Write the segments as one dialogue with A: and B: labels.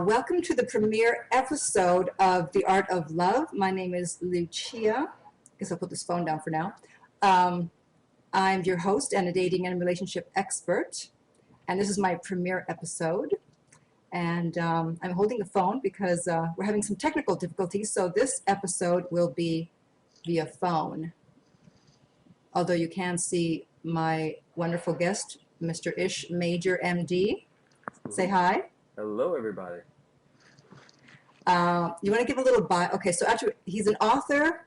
A: Welcome to the premiere episode of The Art of Love. My name is Lucia. I guess I'll put this phone down for now. I'm your host and a dating and relationship expert. And this is my premiere episode. And I'm holding the phone because we're having some technical difficulties. So this episode will be via phone. Although you can see my wonderful guest, Mr. Ish Major, MD. Say hi.
B: Hello, everybody.
A: You want to give a little bio? Okay, so actually, he's an author.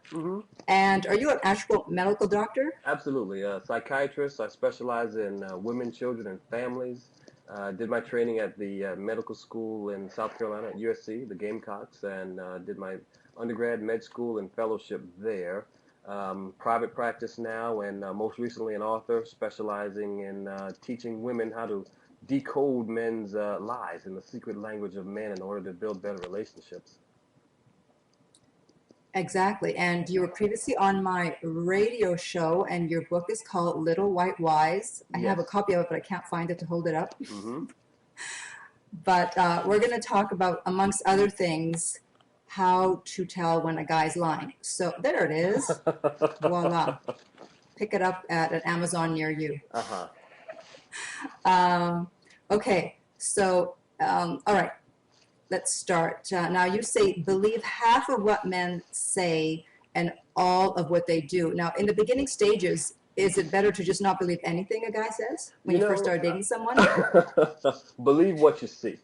A: And are you an actual medical doctor?
B: Absolutely. A psychiatrist. I specialize in women, children, and families. Did my training at the medical school in South Carolina at USC, the Gamecocks, and did my undergrad med school and fellowship there. Private practice now, and most recently an author specializing in teaching women how to decode men's lies in the secret language of men in order to build better relationships.
A: Exactly. And you were previously on my radio show, and your book is called Little White Lies. I have a copy of it, but I can't find it to hold it up. But we're going to talk about, amongst other things, how to tell when a guy's lying. So there it is. Voila. Pick it up at an Amazon near you. Okay, so, all right, let's start. Now, you say believe half of what men say and all of what they do. Now, in the beginning stages, is it better to just not believe anything a guy says when you first start dating someone?
B: Believe what you see.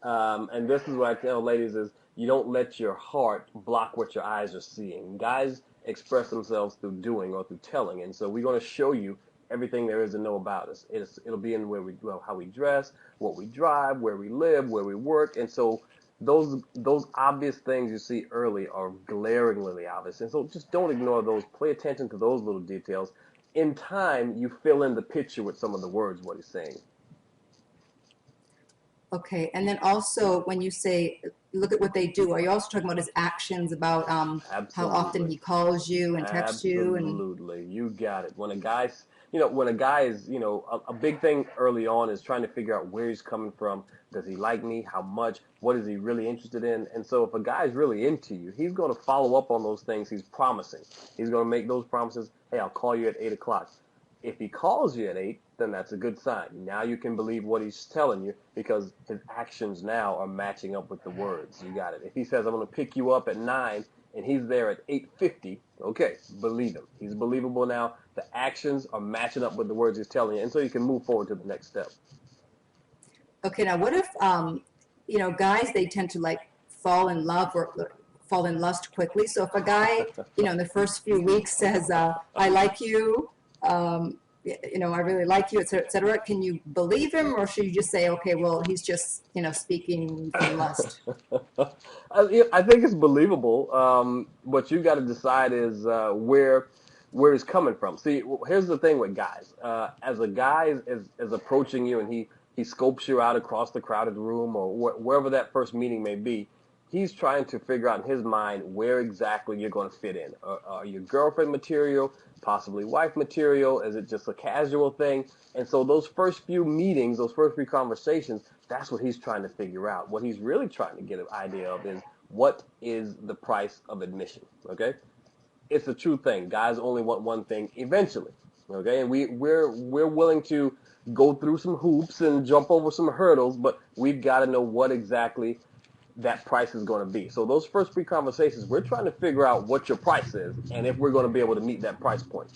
B: And this is what I tell ladies is you don't let your heart block what your eyes are seeing. Guys express themselves through doing or through telling, and so we're going to show you everything there is to know about us. It'll be in how we dress, what we drive, where we live, where we work, and so those obvious things you see early are glaringly obvious, and so just don't ignore those. Pay attention to those little details. In time, you fill in the picture with some of the words what he's saying.
A: Okay, and then also when you say look at what they do, are you also talking about his actions, about how often he calls you and texts you?
B: Absolutely, you got it. When a guy is, a big thing early on is trying to figure out where he's coming from. Does he like me? How much? What is he really interested in? And so if a guy's really into you, he's going to follow up on those things he's promising. He's going to make those promises. Hey, I'll call you at 8 o'clock. If he calls you at 8, then that's a good sign. Now you can believe what he's telling you because his actions now are matching up with the words. You got it. If he says, I'm going to pick you up at 9, and he's there at 8:50, okay, believe him. He's believable now. The actions are matching up with the words he's telling you, and so you can move forward to the next step.
A: Okay, now what if, guys, they tend to fall in love or fall in lust quickly. So if a guy, in the first few weeks says, I like you, I really like you, et cetera, can you believe him, or should you just say, okay, well, he's just, speaking from lust?
B: I think it's believable. What you got to decide is where he's coming from. See, here's the thing with guys. As a guy is approaching you and he scopes you out across the crowded room or wherever that first meeting may be, he's trying to figure out in his mind where exactly you're going to fit in. Are you girlfriend material, possibly wife material? Is it just a casual thing? And so those first few meetings, those first few conversations, that's what he's trying to figure out. What he's really trying to get an idea of is what is the price of admission, okay? It's a true thing. Guys only want one thing eventually, okay? And we're willing to go through some hoops and jump over some hurdles, but we've got to know what exactly that price is going to be. So those first three conversations, we're trying to figure out what your price is and if we're going to be able to meet that price point.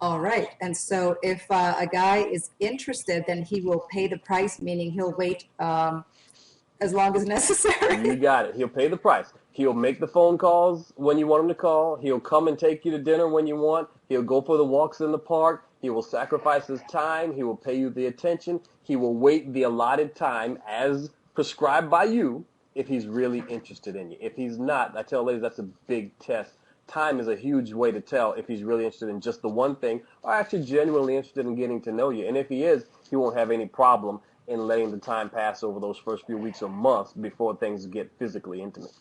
A: All right. And so if a guy is interested, then he will pay the price, meaning he'll wait as long as necessary.
B: You got it. He'll pay the price. He'll make the phone calls when you want him to call. He'll come and take you to dinner when you want. He'll go for the walks in the park. He will sacrifice his time. He will pay you the attention. He will wait the allotted time as prescribed by you if he's really interested in you. If he's not, I tell ladies that's a big test. Time is a huge way to tell if he's really interested in just the one thing or actually genuinely interested in getting to know you. And if he is, he won't have any problem in letting the time pass over those first few weeks or months before things get physically intimate.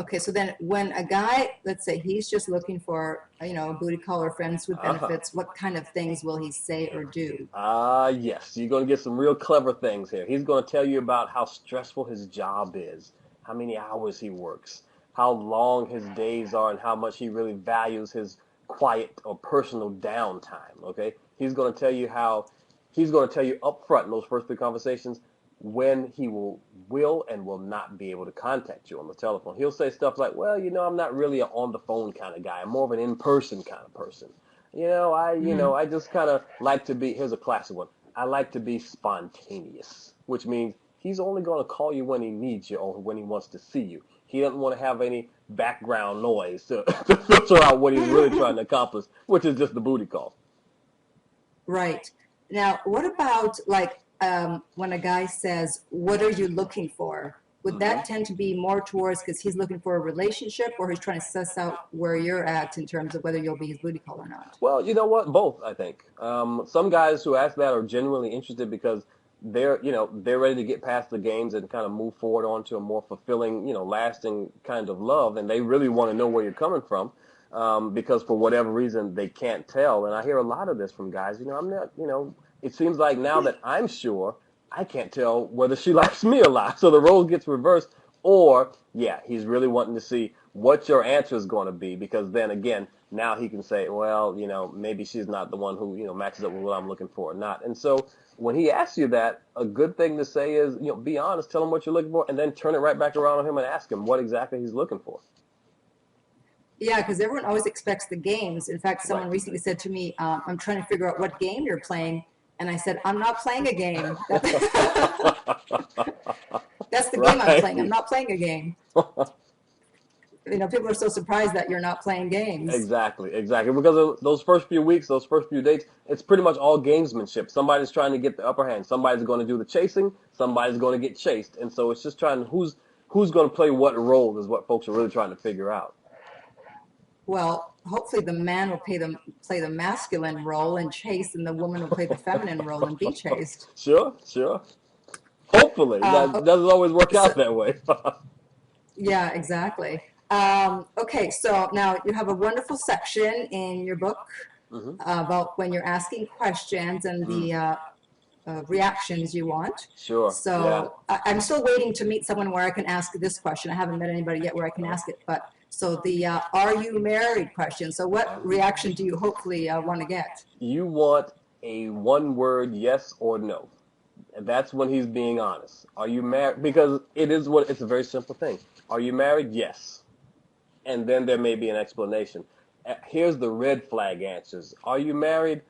A: Okay, so then when a guy, let's say he's just looking for, a booty call or friends with
B: Uh-huh.
A: benefits, what kind of things will he say or do?
B: Yes, you're going to get some real clever things here. He's going to tell you about how stressful his job is, how many hours he works, how long his days are, and how much he really values his quiet or personal downtime. Okay, he's going to tell you up front in those first three conversations when he will and will not be able to contact you on the telephone. He'll say stuff like, "Well, I'm not really an on the phone kind of guy. I'm more of an in person kind of person.
A: Hmm.
B: I just kind of like to be." Here's a classic one. I like to be spontaneous, which means he's only going to call you when he needs you or when he wants to see you. He doesn't want to have any background noise to, to filter out what he's really trying to accomplish, which is just the booty call.
A: Right. Now, what about like when a guy says, "What are you looking for?" Would
B: Hmm.
A: that tend to be more towards because he's looking for a relationship, or he's trying to suss out where you're at in terms of whether you'll be his booty call or not?
B: Well, you know what? Both, I think. Some guys who ask that are genuinely interested because they're ready to get past the games and kind of move forward onto a more fulfilling, lasting kind of love, and they really want to know where you're coming from, because for whatever reason they can't tell. And I hear a lot of this from guys. I'm not, it seems like now that I'm sure, I can't tell whether she likes me or not. So the role gets reversed, or yeah, he's really wanting to see what your answer is going to be, because then again, now he can say, well, maybe she's not the one who, matches up with what I'm looking for or not. And so when he asks you that, a good thing to say is, be honest, tell him what you're looking for, and then turn it right back around on him and ask him what exactly he's looking for.
A: Yeah, because everyone always expects the games. In fact,
B: Right.
A: someone recently said to me, "I'm trying to figure out what game you're playing," and I said, "I'm not playing a game. That's the game I'm playing. I'm
B: Right.
A: not playing a game." People are so surprised that you're not playing games.
B: Exactly, exactly. Because of those first few weeks, those first few dates, it's pretty much all gamesmanship. Somebody's trying to get the upper hand. Somebody's going to do the chasing. Somebody's going to get chased. And so it's just trying who's going to play what role is what folks are really trying to figure out.
A: Well, hopefully the man will play the masculine role and chase, and the woman will play the feminine role and be chased.
B: Sure, sure. Hopefully, that
A: Oh,
B: doesn't always work
A: so
B: out that way.
A: yeah, exactly. Okay, so now you have a wonderful section in your book
B: Hmm.
A: about when you're asking questions and
B: Mm.
A: the reactions you want.
B: Sure. Yeah.
A: So I'm still waiting to meet someone where I can ask this question. I haven't met anybody yet where I can
B: Uh,
A: ask it. But so the "Are you married?" question. So what reaction do you hopefully want to get?
B: you want a one word yes or no. And that's when he's being honest. Are you married? Because it's a very simple thing. Are you married? Yes. And then there may be an explanation. Here's the red flag answers. Are you married?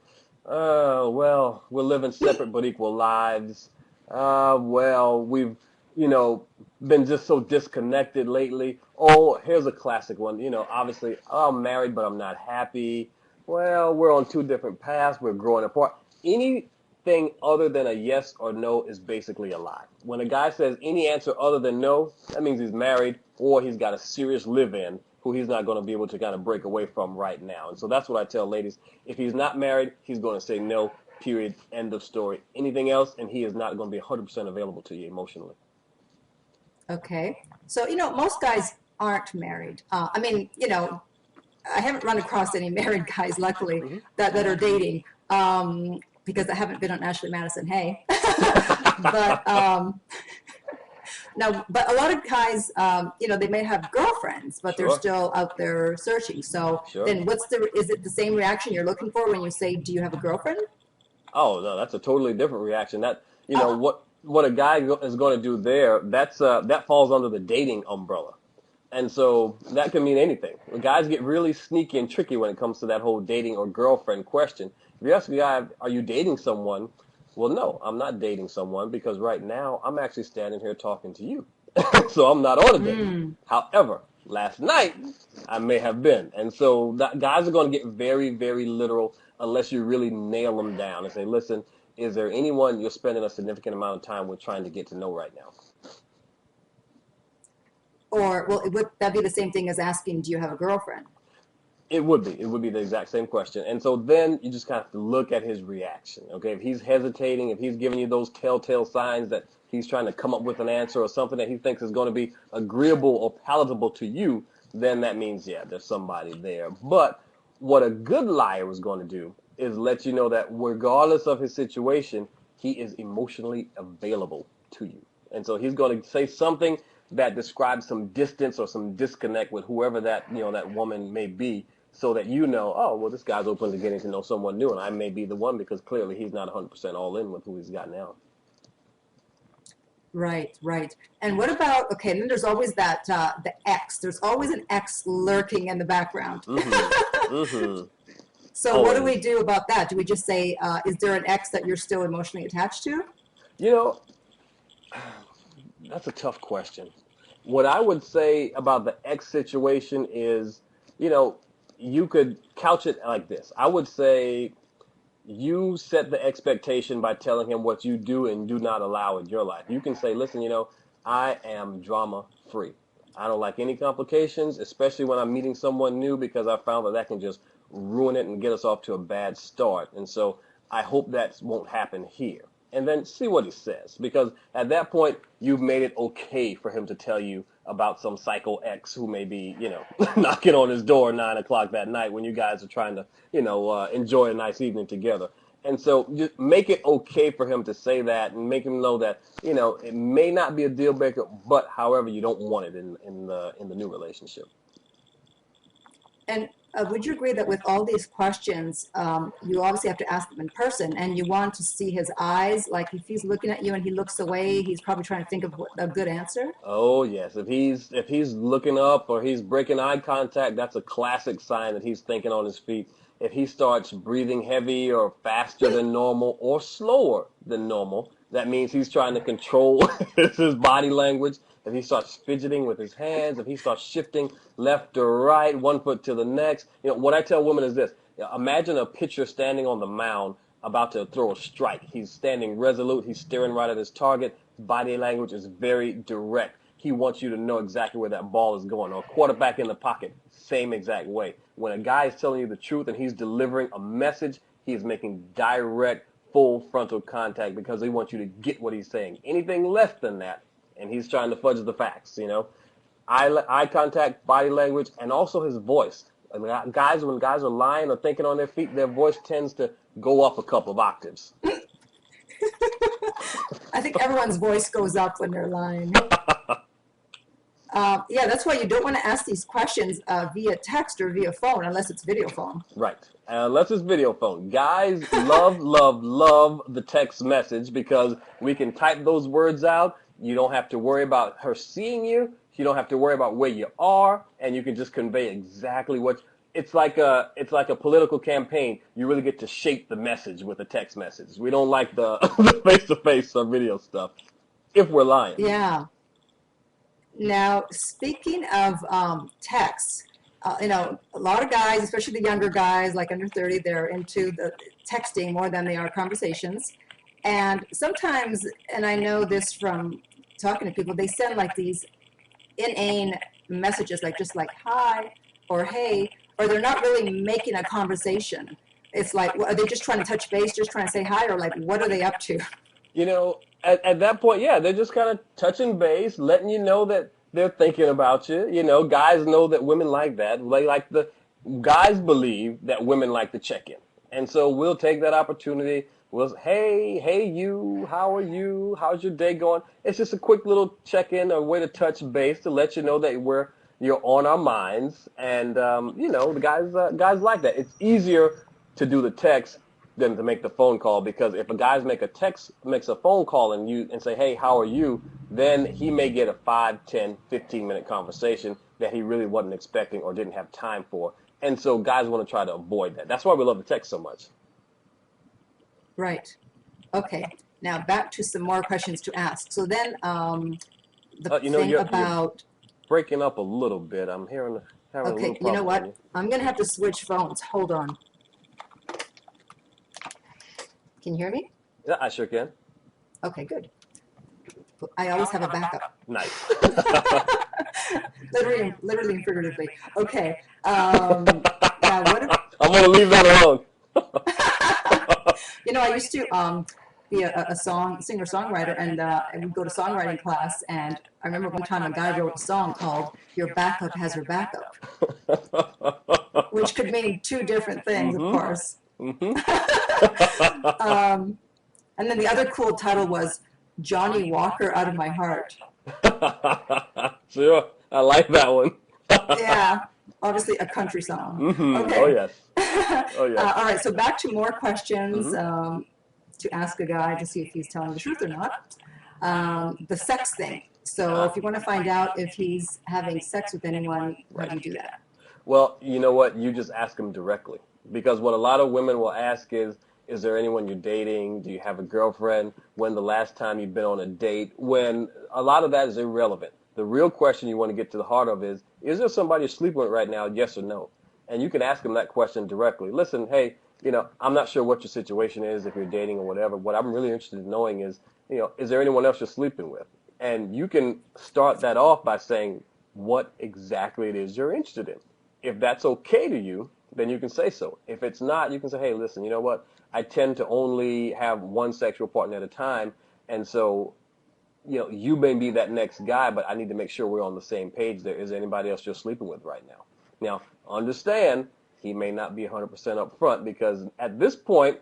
B: Well, we're living separate but equal lives. Well, we've, you know, been just so disconnected lately. Oh, here's a classic one. Obviously, I'm married but I'm not happy. Well, we're on two different paths. We're growing apart. Anything other than a yes or no is basically a lie. When a guy says any answer other than no, that means he's married or he's got a serious live-in who he's not going to be able to kind of break away from right now. And so that's what I tell ladies. If he's not married, he's going to say no, period, end of story. Anything else, and he is not going to be 100% available to you emotionally.
A: Okay. So most guys aren't married. I mean, I haven't run across any married guys, luckily,
B: Hmm.
A: that are dating, because I haven't been on Ashley Madison. Hey, but no, but a lot of guys, they may have girlfriends, but they're
B: Sure,
A: still out there searching. So
B: sure.
A: then, is it the same reaction you're looking for when you say, "Do you have a girlfriend?"
B: Oh no, that's a totally different reaction. That
A: Oh,
B: what a guy is going to do there. That falls under the dating umbrella. And so that can mean anything. Guys get really sneaky and tricky when it comes to that whole dating or girlfriend question. If you ask a guy, are you dating someone? Well, no, I'm not dating someone because right now I'm actually standing here talking to you. So I'm not on a date.
A: mm,
B: However, last night I may have been. And so guys are going to get very, very literal unless you really nail them down and say, listen, is there anyone you're spending a significant amount of time with trying to get to know right now?
A: or well, would that be the same thing as asking, "Do you have a girlfriend?"
B: It would be. It would be the exact same question. And so then you just kind of have to look at his reaction. Okay, if he's hesitating, if he's giving you those telltale signs that he's trying to come up with an answer or something that he thinks is going to be agreeable or palatable to you, then that means, yeah, there's somebody there. But what a good liar is going to do is let you know that regardless of his situation, he is emotionally available to you. And so he's going to say something that describes some distance or some disconnect with whoever that, that woman may be, so that oh, well, this guy's open to getting to know someone new, and I may be the one because clearly he's not 100% all in with who he's got now.
A: Right, right. And what about, okay, and then there's always that, the X. There's always an X lurking in the background.
B: Mm-hmm. Mm-hmm.
A: So
B: Always.
A: What do we do about that? Do we just say, is there an X that you're still emotionally attached to?
B: That's a tough question. What I would say about the X situation is, you could couch it like this. I would say you set the expectation by telling him what you do and do not allow in your life. You can say, listen, I am drama free. I don't like any complications, especially when I'm meeting someone new, because I found that can just ruin it and get us off to a bad start. And so I hope that won't happen here. And then see what he says, because at that point, you've made it okay for him to tell you about some psycho ex who may be, knocking on his door at 9 o'clock that night when you guys are trying to, enjoy a nice evening together. And so just make it okay for him to say that and make him know that, it may not be a deal breaker, but however, you don't want it in the new relationship.
A: And would you agree that with all these questions, you obviously have to ask them in person, and you want to see his eyes? Like if he's looking at you and he looks away, he's probably trying to think of a good answer.
B: Oh yes, if he's looking up or he's breaking eye contact, that's a classic sign that he's thinking on his feet. If he starts breathing heavy or faster than normal or slower than normal, that means he's trying to control his body language. If he starts fidgeting with his hands, if he starts shifting left or right, one foot to the next. What I tell women is this. Imagine a pitcher standing on the mound about to throw a strike. He's standing resolute. He's staring right at his target. Body language is very direct. He wants you to know exactly where that ball is going. Or a quarterback in the pocket, same exact way. When a guy is telling you the truth and he's delivering a message, he is making direct, full frontal contact because he wants you to get what he's saying. Anything less than that, and he's trying to fudge the facts, Eye contact, body language, and also his voice. When guys are lying or thinking on their feet, their voice tends to go up a couple of octaves.
A: I think everyone's voice goes up when they're lying. Yeah, that's why you don't want to ask these questions via text or via phone unless it's video phone.
B: Right. Unless it's video phone. Guys love the text message because we can type those words out. You don't have to worry about her seeing you. You don't have to worry about where you are, and you can just convey exactly what. It's like a political campaign. You really get to shape the message with a text message. We don't like the face-to-face video stuff if we're lying.
A: Yeah. Now, speaking of texts, a lot of guys, especially the younger guys, like under 30, they're into the texting more than they are conversations. And sometimes, and I know this from talking to people, they send like these inane messages, like just like hi or hey, or they're not really making a conversation. It's like, are they just trying to touch base, just trying to say hi, or like, what are they up to?
B: At that point, yeah, they're just kind of touching base, letting you know that they're thinking about you. Guys know that women like that. Guys believe that women like to check in. And so we'll take that opportunity. We'll say, hey, you, how are you? How's your day going? It's just a quick little check-in, a way to touch base to let you know that you're on our minds. And, the guys like that. It's easier to do the text than to make the phone call, because if a guy makes a phone call and say, hey, how are you? Then he may get a 5, 10, 15-minute conversation that he really wasn't expecting or didn't have time for. And so guys want to try to avoid that. That's why we love the text so much.
A: Right. Okay. Now back to some more questions to ask. So then
B: you're breaking up a little bit. I'm having a little problem.
A: You know what? I'm going to have to switch phones. Hold on. Can you hear me?
B: Yeah, I sure can.
A: Okay, good. I always have a backup.
B: Nice.
A: literally and figuratively. Okay. Now
B: I'm going to leave that alone.
A: You know, I used to be a singer-songwriter, and we'd go to songwriting class, and I remember one time a guy wrote a song called "Your Backup Has Her Backup," which could mean two different things, of course. And then the other cool title was "Johnny Walker Out of My Heart."
B: Sure, I like that one.
A: Yeah, obviously a country song. Okay.
B: Oh, yes. Oh, yes.
A: All right, so back to more questions to ask a guy to see if he's telling the truth or not. The sex thing. So if you want to find out if he's having sex with anyone, how do you do that?
B: Well, you know what? You just ask him directly. Because what a lot of women will ask is there anyone you're dating? Do you have a girlfriend? When the last time you've been on a date? When a lot of that is irrelevant. The real question you want to get to the heart of is there somebody you're sleeping with right now, yes or no? And you can ask them that question directly. Listen, hey, I'm not sure what your situation is, if you're dating or whatever. What I'm really interested in knowing is, is there anyone else you're sleeping with? And you can start that off by saying what exactly it is you're interested in. If that's okay to you, then you can say so. If it's not, you can say, hey, listen, you know what? I tend to only have one sexual partner at a time, and so you may be that next guy, but I need to make sure we're on the same page there. Is there anybody else you're sleeping with right now? Now, understand, he may not be 100% up front because at this point,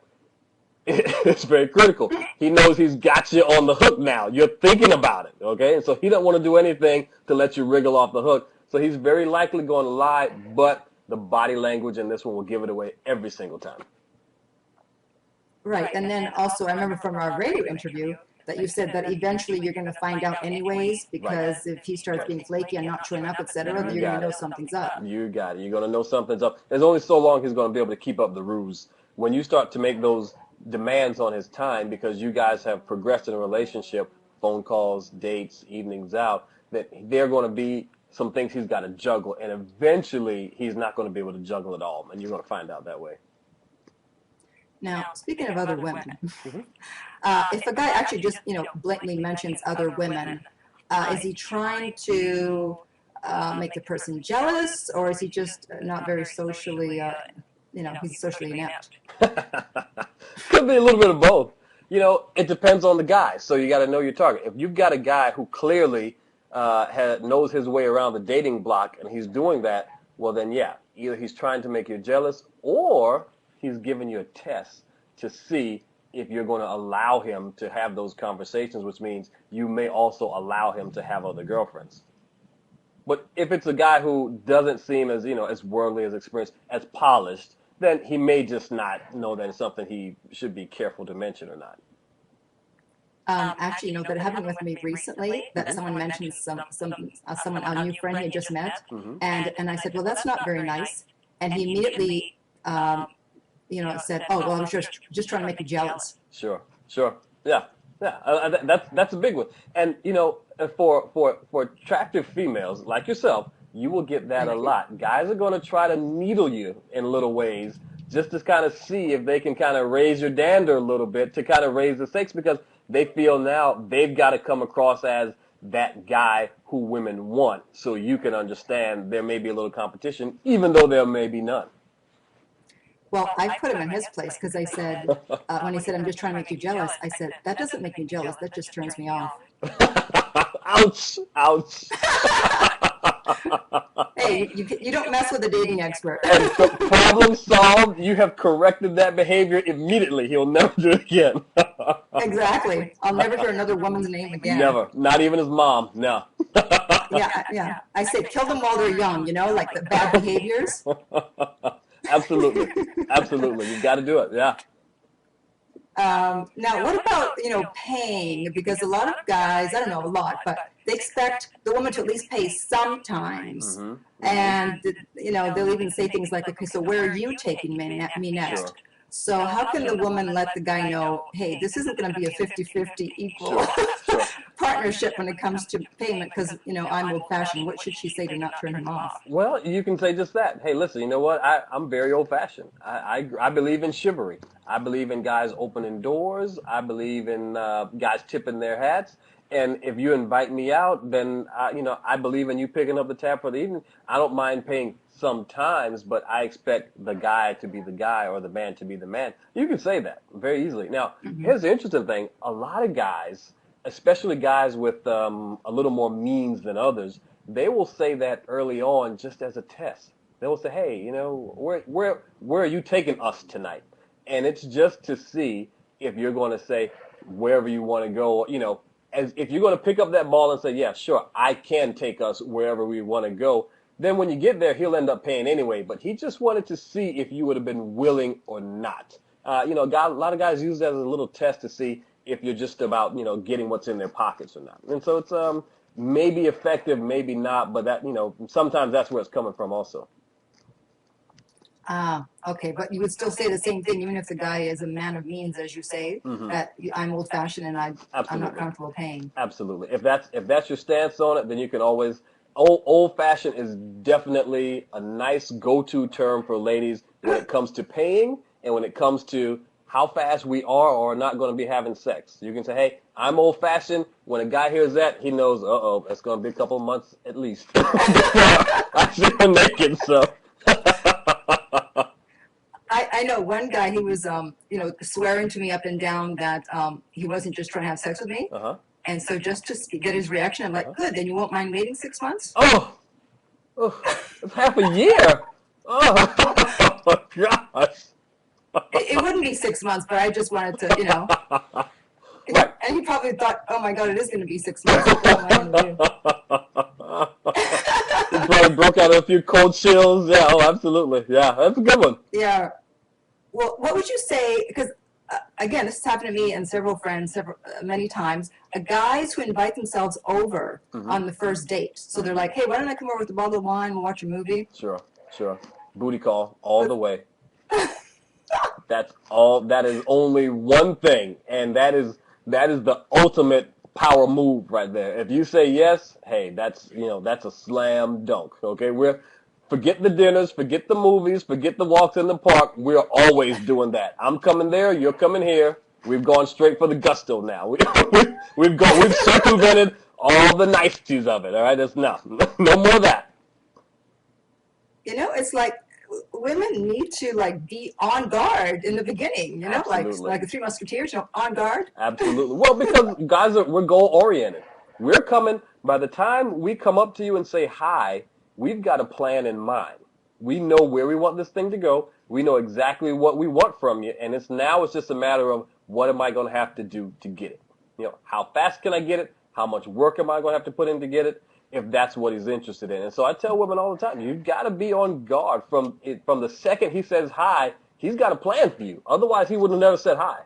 B: it's very critical. He knows he's got you on the hook now. You're thinking about it, okay? And so he don't want to do anything to let you wriggle off the hook. So he's very likely going to lie, but the body language in this one will give it away every single time.
A: Right, and then also I remember from our radio interview that you said that eventually you're going to find out anyways, because if he starts being flaky and not showing up, etc., you're going to know something's up.
B: You got it. You're going to know something's up. There's only so long he's going to be able to keep up the ruse. When you start to make those demands on his time because you guys have progressed in a relationship, phone calls, dates, evenings out, that there are going to be some things he's got to juggle, and eventually he's not going to be able to juggle it all, and you're going to find out that way.
A: Now, speaking of other women, if a guy actually just, blatantly mentions other women, is he trying to make the person jealous, or is he just not very socially, he's socially inept?
B: Could be a little bit of both. It depends on the guy, so you got to know your target. If you've got a guy who clearly knows his way around the dating block and he's doing that, well then, yeah, either he's trying to make you jealous or he's giving you a test to see if you're going to allow him to have those conversations, which means you may also allow him to have other girlfriends. But if it's a guy who doesn't seem as, as worldly, as experienced, as polished, then he may just not know that it's something he should be careful to mention or not.
A: Actually, that happened with me recently, that someone mentioned someone, a new friend he had just met, and I said, well, that's not very nice. And he immediately, said, oh, well, I was just trying to make you jealous.
B: Sure. Yeah. That's a big one. And, for attractive females like yourself, you will get that a lot. Guys are going to try to needle you in little ways just to kind of see if they can kind of raise your dander a little bit, to kind of raise the stakes, because they feel now they've got to come across as that guy who women want, so you can understand there may be a little competition, even though there may be none.
A: Well, I put him in his place because I said, when he said, I'm just trying to make you jealous, I said, that doesn't make me jealous, that just turns me off.
B: Ouch.
A: Hey, you don't mess with a dating expert.
B: And so, problem solved. You have corrected that behavior immediately. He'll never do it again.
A: Exactly. I'll never hear another woman's name again.
B: Never. Not even his mom. No.
A: Yeah. I say kill them while they're young, like the bad behaviors.
B: Absolutely. You've got to do it. Yeah.
A: Now, what about, paying? Because a lot of guys, I don't know a lot, but they expect the woman to at least pay sometimes. And, they'll even say things like, okay, so where are you taking me next? Sure. So how can the woman let the guy know, hey, this isn't going to be a 50-50 equal partnership when it comes to payment because, I'm old-fashioned. What should she say to not turn him off?
B: Well, you can say just that. Hey, listen, you know what? I'm very old-fashioned. I believe in chivalry. I believe in guys opening doors. I believe in guys tipping their hats. And if you invite me out, then I believe in you picking up the tab for the evening. I don't mind paying sometimes, but I expect the guy to be the guy or the man to be the man. You can say that very easily. Now, here's the interesting thing. A lot of guys, especially guys with a little more means than others, they will say that early on just as a test. They will say, hey, where are you taking us tonight? And it's just to see if you're going to say wherever you want to go, as if you're going to pick up that ball and say, yeah, sure, I can take us wherever we want to go. Then when you get there, he'll end up paying anyway. But he just wanted to see if you would have been willing or not. A lot of guys use that as a little test to see if you're just about, getting what's in their pockets or not. And so it's maybe effective, maybe not, but that, sometimes that's where it's coming from also.
A: Okay, but you would still say the same thing, even if the guy is a man of means, as you say, that I'm old-fashioned and I'm not comfortable paying.
B: Absolutely. If that's your stance on it, then you can always. Old-fashioned is definitely a nice go-to term for ladies when it comes to paying and when it comes to how fast we are or not going to be having sex. You can say, hey, I'm old-fashioned. When a guy hears that, he knows, uh-oh, it's going to be a couple of months at least. I see her naked, so.
A: I know one guy, he was, swearing to me up and down that he wasn't just trying to have sex with me.
B: Uh-huh.
A: And so just to get his reaction, I'm like, good, then you won't mind waiting 6 months?
B: Oh, it's half a year. Oh, my gosh.
A: It wouldn't be 6 months, but I just wanted to,
B: Right.
A: And he probably thought, oh my God, it is going to be 6 months. What am I going to do?
B: He probably broke out a few cold chills. Yeah, oh, absolutely. Yeah, that's a good one.
A: Yeah. Well, what would you say, because again, this has happened to me and several friends many times, guys who invite themselves over on the first date. So they're like, hey, why don't I come over with a bottle of wine, we'll watch a movie?
B: Sure. Booty call all the way. That's all. That is only one thing, and that is the ultimate power move right there. If you say yes, hey, that's a slam dunk. Okay, forget the dinners, forget the movies, forget the walks in the park. We're always doing that. I'm coming there, you're coming here. We've gone straight for the gusto now. We've circumvented all the niceties of it. All right, that's no more of that.
A: It's like women need to be on guard in the beginning. Like the Three Musketeers, on guard.
B: Absolutely. Well, because guys we're goal oriented. We're coming. By the time we come up to you and say hi, we've got a plan in mind. We know where we want this thing to go. We know exactly what we want from you, and it's just a matter of what am I going to have to do to get it. How fast can I get it? How much work am I going to have to put in to get it? If that's what he's interested in. And so I tell women all the time, you've got to be on guard from the second he says hi. He's got a plan for you. Otherwise, he would have never said hi.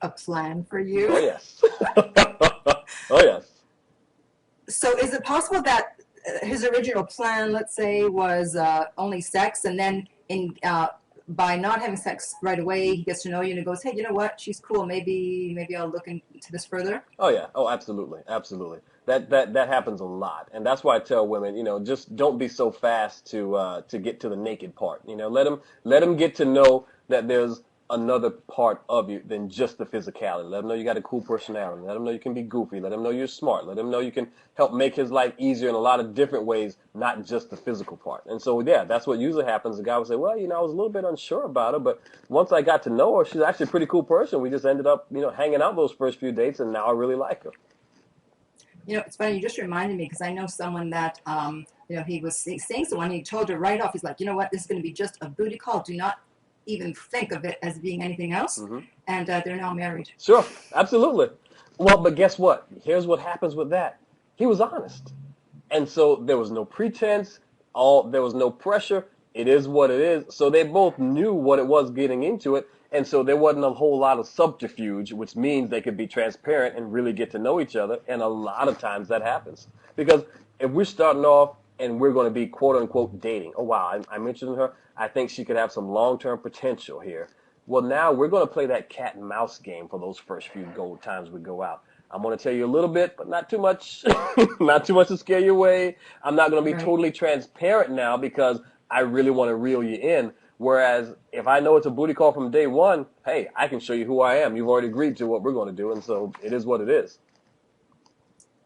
A: A plan for you?
B: Oh yes. Oh yes.
A: So is it possible that his original plan, let's say, was only sex, and then by not having sex right away, he gets to know you and he goes, hey, you know what? She's cool. Maybe I'll look into this further.
B: Oh yeah. Oh, absolutely. That happens a lot, and that's why I tell women, just don't be so fast to get to the naked part. Let them get to know that there's another part of you than just the physicality. Let them know you got a cool personality. Let them know you can be goofy. Let them know you're smart. Let them know you can help make his life easier in a lot of different ways, not just the physical part. And so, yeah, that's what usually happens. The guy will say, well, I was a little bit unsure about her, but once I got to know her, she's actually a pretty cool person. We just ended up, hanging out those first few dates, and now I really like her.
A: It's funny, you just reminded me, because I know someone that, he was saying someone, he told her right off, he's like, you know what, this is going to be just a booty call. Do not even think of it as being anything else. And they're now married.
B: Sure, absolutely. Well, but guess what? Here's what happens with that. He was honest. And so there was no pretense. There was no pressure. It is what it is. So they both knew what it was getting into it. And so there wasn't a whole lot of subterfuge, which means they could be transparent and really get to know each other. And a lot of times that happens. Because if we're starting off and we're going to be quote-unquote dating, oh, wow, I'm interested in her. I think she could have some long-term potential here. Well, now we're going to play that cat and mouse game for those first few times we go out. I'm going to tell you a little bit, but not too much, not too much to scare you away. I'm not going to be
A: Right.
B: totally transparent now because I really want to reel you in. Whereas if I know it's a booty call from day one, hey, I can show you who I am. You've already agreed to what we're going to do, and so it is what it is.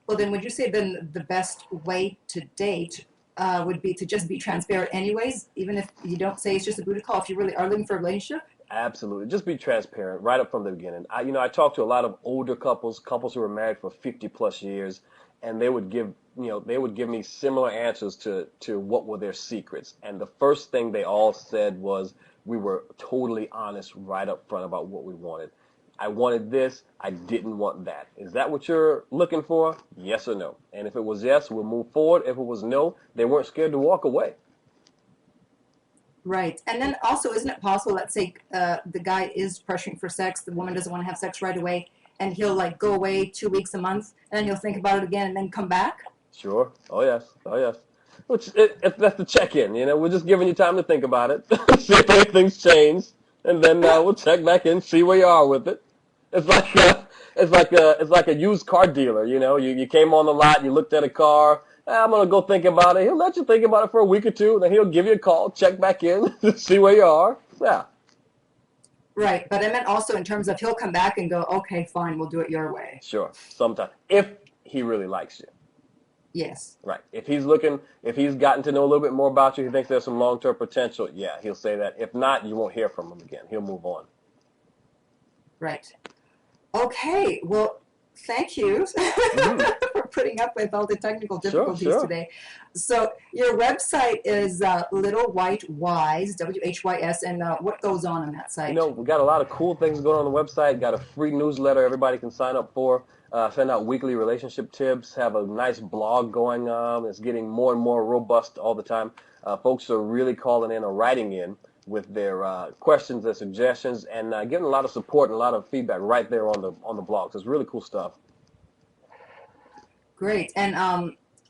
A: Well, then would you say then the best way to date would be to just be transparent anyways, even if you don't say it's just a booty call, if you really are looking for a relationship?
B: Absolutely. Just be transparent right up from the beginning. I talk to a lot of older couples who were married for 50 plus years, and they would give me similar answers to what were their secrets. And the first thing they all said was we were totally honest right up front about what we wanted. I wanted this. I didn't want that. Is that what you're looking for? Yes or no? And if it was yes, we'll move forward. If it was no, they weren't scared to walk away.
A: Right. And then also, isn't it possible, let's say the guy is pressuring for sex, the woman doesn't want to have sex right away, and he'll like go away 2 weeks, a month, and then he'll think about it again and then come back?
B: Sure. Oh yes. Oh yes. Which that's the check-in. We're just giving you time to think about it, see if anything's changed, and then we'll check back in, see where you are with it. It's like it's like a used car dealer. You came on the lot, you looked at a car. I'm gonna go think about it. He'll let you think about it for a week or two, then he'll give you a call, check back in, see where you are. Yeah.
A: Right. But I meant also in terms of he'll come back and go, okay, fine, we'll do it your way.
B: Sure. Sometimes if he really likes you.
A: Yes.
B: Right. If he's gotten to know a little bit more about you, he thinks there's some long-term potential, yeah, he'll say that. If not, you won't hear from him again. He'll move on.
A: Right. Okay. Well, thank you for putting up with all the technical difficulties today. So your website is Little White Whys, WHYS, and what goes on that site?
B: We got a lot of cool things going on the website. Got a free newsletter everybody can sign up for. Send out weekly relationship tips. Have a nice blog going on. It's getting more and more robust all the time. Folks are really calling in or writing in with their questions, their suggestions, and getting a lot of support and a lot of feedback right there on the blog. So it's really cool stuff.
A: Great. And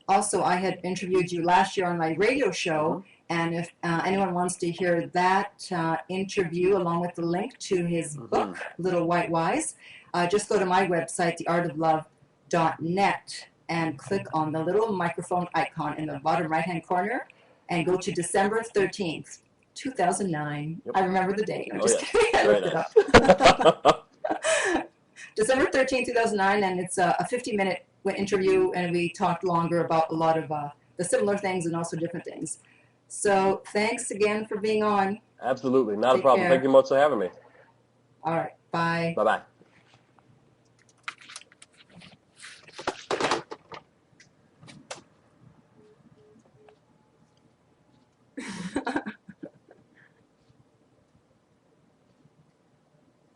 A: also, I had interviewed you last year on my radio show, and if anyone wants to hear that interview along with the link to his book, Little White Whys, just go to my website, theartoflove.net, and click on the little microphone icon in the bottom right-hand corner, and go to December 13th, 2009. Yep. I remember the date. I'm just kidding. I looked it up. December 13th, 2009, and it's a 50-minute interview, and we talked longer about a lot of the similar things and also different things. So thanks again for being on.
B: Absolutely. Not a problem. Care. Thank you much for having me.
A: All right. Bye.
B: Bye-bye.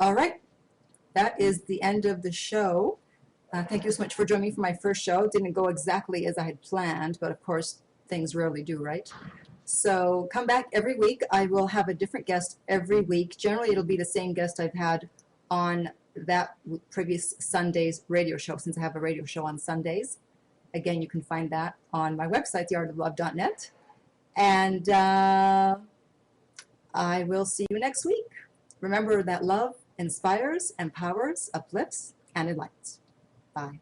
A: All right. That is the end of the show. Thank you so much for joining me for my first show. It didn't go exactly as I had planned, but of course, things rarely do, right? So come back every week. I will have a different guest every week. Generally, it'll be the same guest I've had on that previous Sunday's radio show, since I have a radio show on Sundays. Again, you can find that on my website, theartoflove.net. And I will see you next week. Remember that love inspires, empowers, uplifts, and enlightens. Bye.